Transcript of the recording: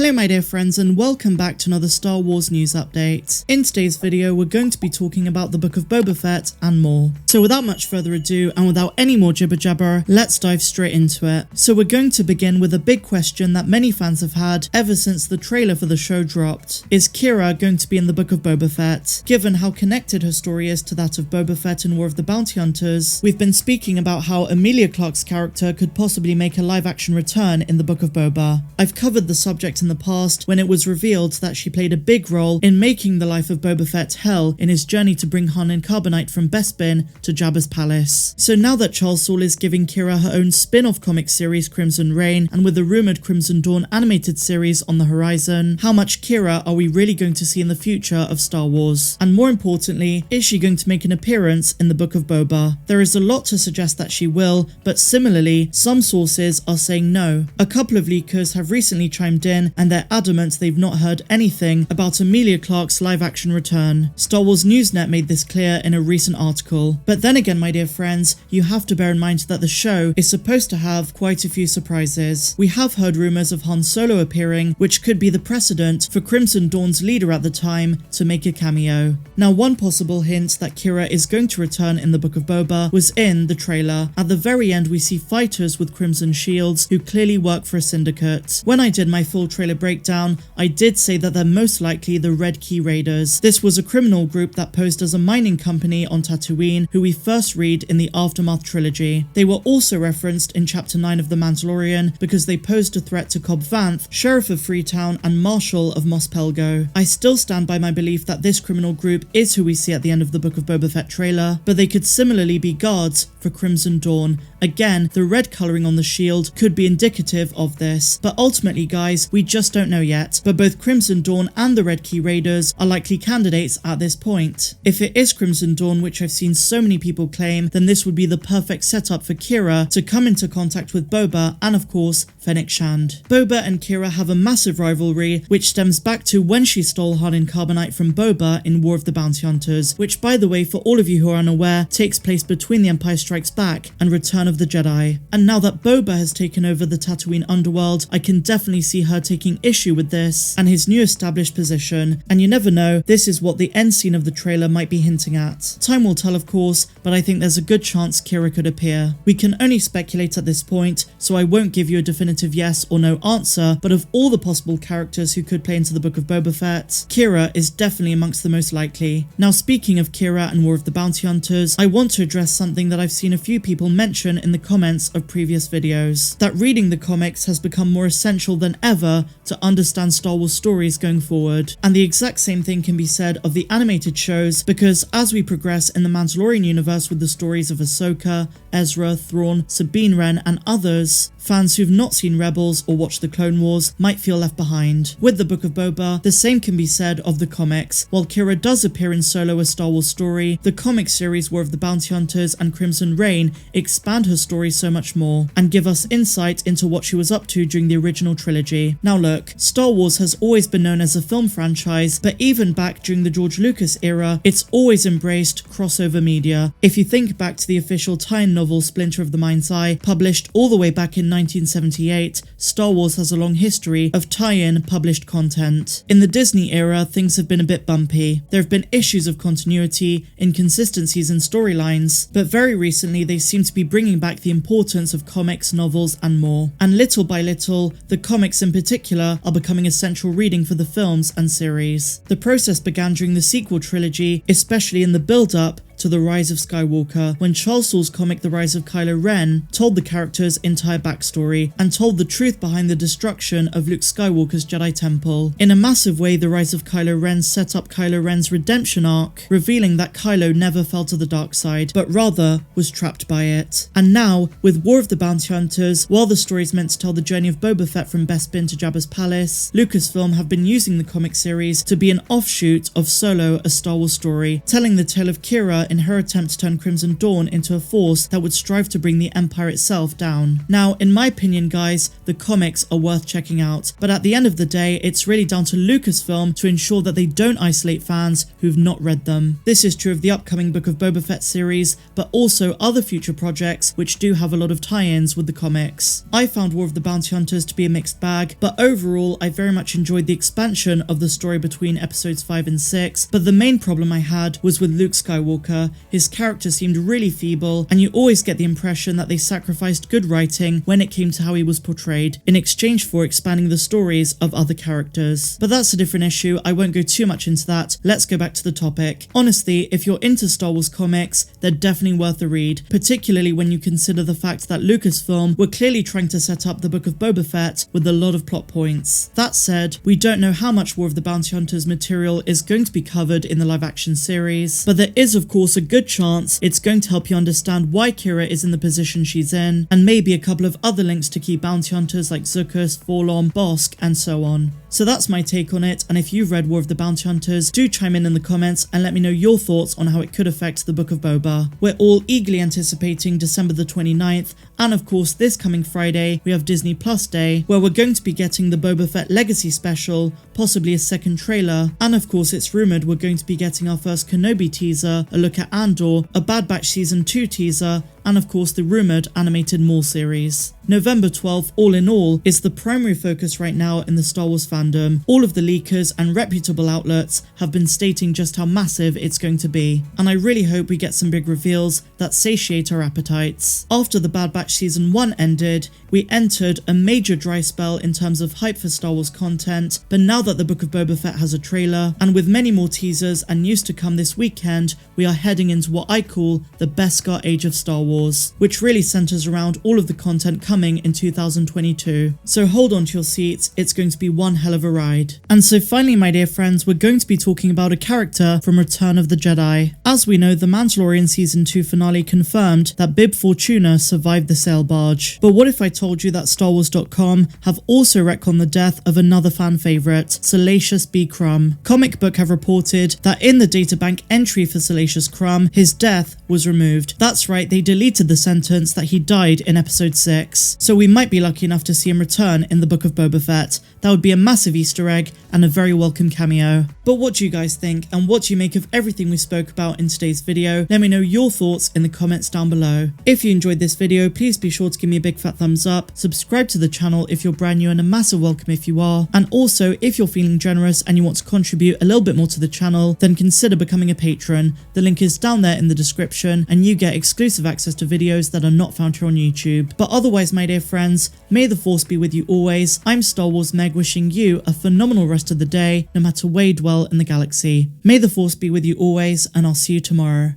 Hello my dear friends and welcome back to another Star Wars news update. In today's video we're going to be talking about the Book of Boba Fett and more. So without much further ado and without any more jibber jabber, let's dive straight into it. So we're going to begin with a big question that many fans have had ever since the trailer for the show dropped. Is Qi'ra going to be in the Book of Boba Fett? Given how connected her story is to that of Boba Fett in War of the Bounty Hunters, we've been speaking about how Emilia Clarke's character could possibly make a live-action return in the Book of Boba. I've covered the subject in the past when it was revealed that she played a big role in making the life of Boba Fett hell in his journey to bring Han and Carbonite from Bespin to Jabba's palace. So now that Charles Soule is giving Qi'ra her own spin-off comic series Crimson Reign, and with the rumoured Crimson Dawn animated series on the horizon, how much Qi'ra are we really going to see in the future of Star Wars? And more importantly, is she going to make an appearance in the Book of Boba? There is a lot to suggest that she will, but similarly, some sources are saying no. A couple of leakers have recently chimed in and they're adamant they've not heard anything about Emilia Clarke's live-action return. Star Wars Newsnet made this clear in a recent article. But then again, my dear friends, you have to bear in mind that the show is supposed to have quite a few surprises. We have heard rumours of Han Solo appearing, which could be the precedent for Crimson Dawn's leader at the time to make a cameo. Now, one possible hint that Qi'ra is going to return in the Book of Boba was in the trailer. At the very end, we see fighters with crimson shields who clearly work for a syndicate. When I did my full trailer breakdown, I did say that they're most likely the Red Key Raiders. This was a criminal group that posed as a mining company on Tatooine, who we first read in the Aftermath trilogy. They were also referenced in Chapter 9 of The Mandalorian because they posed a threat to Cobb Vanth, Sheriff of Freetown and Marshal of Mos Pelgo. I still stand by my belief that this criminal group is who we see at the end of the Book of Boba Fett trailer, but they could similarly be guards for Crimson Dawn. Again, the red colouring on the shield could be indicative of this, but ultimately guys, we just don't know yet. But both Crimson Dawn and the Red Key Raiders are likely candidates at this point. If it is Crimson Dawn, which I've seen so many people claim, then this would be the perfect setup for Qi'ra to come into contact with Boba and of course Fennec Shand. Boba and Qi'ra have a massive rivalry which stems back to when she stole Han and Carbonite from Boba in War of the Bounty Hunters, which by the way, for all of you who are unaware, takes place between The Empire Strikes Back and Return of the Jedi. And now that Boba has taken over the Tatooine underworld, I can definitely see her taking issue with this and his new established position, and you never know, this is what the end scene of the trailer might be hinting at. Time will tell of course, but I think there's a good chance Qi'ra could appear. We can only speculate at this point, so I won't give you a definitive yes or no answer, but of all the possible characters who could play into the Book of Boba Fett, Qi'ra is definitely amongst the most likely. Now speaking of Qi'ra and War of the Bounty Hunters, I want to address something that I've seen a few people mention in the comments of previous videos, that reading the comics has become more essential than ever to understand Star Wars stories going forward. And the exact same thing can be said of the animated shows, because as we progress in the Mandalorian universe with the stories of Ahsoka, Ezra, Thrawn, Sabine Wren and others, fans who've not seen Rebels or watched the Clone Wars might feel left behind. With the Book of Boba, the same can be said of the comics. While Qi'ra does appear in Solo: A Star Wars Story, the comic series War of the Bounty Hunters and Crimson Reign expand her story so much more and give us insight into what she was up to during the original trilogy. Now look, Star Wars has always been known as a film franchise, but even back during the George Lucas era, it's always embraced crossover media. If you think back to the official tie-in novel Splinter of the Mind's Eye, published all the way back in 1978, Star Wars has a long history of tie-in published content. In the Disney era, things have been a bit bumpy. There have been issues of continuity, inconsistencies in storylines, but very recently they seem to be bringing back the importance of comics, novels and more. And little by little, the comics in particular are becoming essential reading for the films and series. The process began during the sequel trilogy, especially in the build-up to The Rise of Skywalker, when Charles Soule's comic The Rise of Kylo Ren told the character's entire backstory and told the truth behind the destruction of Luke Skywalker's Jedi Temple. In a massive way, The Rise of Kylo Ren set up Kylo Ren's redemption arc, revealing that Kylo never fell to the dark side, but rather was trapped by it. And now, with War of the Bounty Hunters, while the story is meant to tell the journey of Boba Fett from Bespin to Jabba's palace, Lucasfilm have been using the comic series to be an offshoot of Solo: A Star Wars Story, telling the tale of Qi'ra in her attempt to turn Crimson Dawn into a force that would strive to bring the Empire itself down. Now, in my opinion guys, the comics are worth checking out, but at the end of the day, it's really down to Lucasfilm to ensure that they don't isolate fans who've not read them. This is true of the upcoming Book of Boba Fett series, but also other future projects which do have a lot of tie-ins with the comics. I found War of the Bounty Hunters to be a mixed bag, but overall I very much enjoyed the expansion of the story between episodes 5 and 6, but the main problem I had was with Luke Skywalker. His character seemed really feeble, and you always get the impression that they sacrificed good writing when it came to how he was portrayed, in exchange for expanding the stories of other characters. But that's a different issue, I won't go too much into that. Let's go back to the topic. Honestly, if you're into Star Wars comics, they're definitely worth a read, particularly when you consider the fact that Lucasfilm were clearly trying to set up the Book of Boba Fett with a lot of plot points. That said, we don't know how much War of the Bounty Hunters material is going to be covered in the live action series, but there is of course a good chance it's going to help you understand why Qi'ra is in the position she's in, and maybe a couple of other links to key bounty hunters like Zuckuss, Forlom, Bosk, and so on. So that's my take on it, and if you've read War of the Bounty Hunters, do chime in the comments and let me know your thoughts on how it could affect the Book of Boba. We're all eagerly anticipating December the 29th, and of course this coming Friday we have Disney Plus Day, where we're going to be getting the Boba Fett Legacy special, possibly a second trailer, and of course it's rumoured we're going to be getting our first Kenobi teaser, a look at Andor, a Bad Batch Season 2 teaser, and of course the rumoured animated Maul series. November 12th, all in all, is the primary focus right now in the Star Wars fandom. All of the leakers and reputable outlets have been stating just how massive it's going to be, and I really hope we get some big reveals that satiate our appetites. After the Bad Batch Season 1 ended, we entered a major dry spell in terms of hype for Star Wars content, but now that the Book of Boba Fett has a trailer, and with many more teasers and news to come this weekend, we are heading into what I call the Beskar Age of Star Wars, which really centers around all of the content coming in 2022. So hold on to your seats, it's going to be one hell of a ride. And so finally, my dear friends, we're going to be talking about a character from Return of the Jedi. As we know, the Mandalorian Season 2 finale confirmed that Bib Fortuna survived the Sail Barge. But what if I told you that StarWars.com have also retconned the death of another fan favourite, Salacious B. Crumb? Comic Book have reported that in the databank entry for Salacious Crumb, his death was removed. That's right, they deleted the sentence that he died in episode 6. So we might be lucky enough to see him return in the Book of Boba Fett. That would be a massive Easter egg and a very welcome cameo. But what do you guys think, and what do you make of everything we spoke about in today's video? Let me know your thoughts in the comments down below. If you enjoyed this video, please be sure to give me a big fat thumbs up, subscribe to the channel if you're brand new, and a massive welcome if you are. And also, if you're feeling generous and you want to contribute a little bit more to the channel, then consider becoming a patron. The link is down there in the description, and you get exclusive access to videos that are not found here on YouTube. But otherwise, my dear friends, may the force be with you always. I'm Star Wars Meg, wishing you a phenomenal rest of the day, no matter where you dwell in the galaxy. May the force be with you always, and I'll see you tomorrow.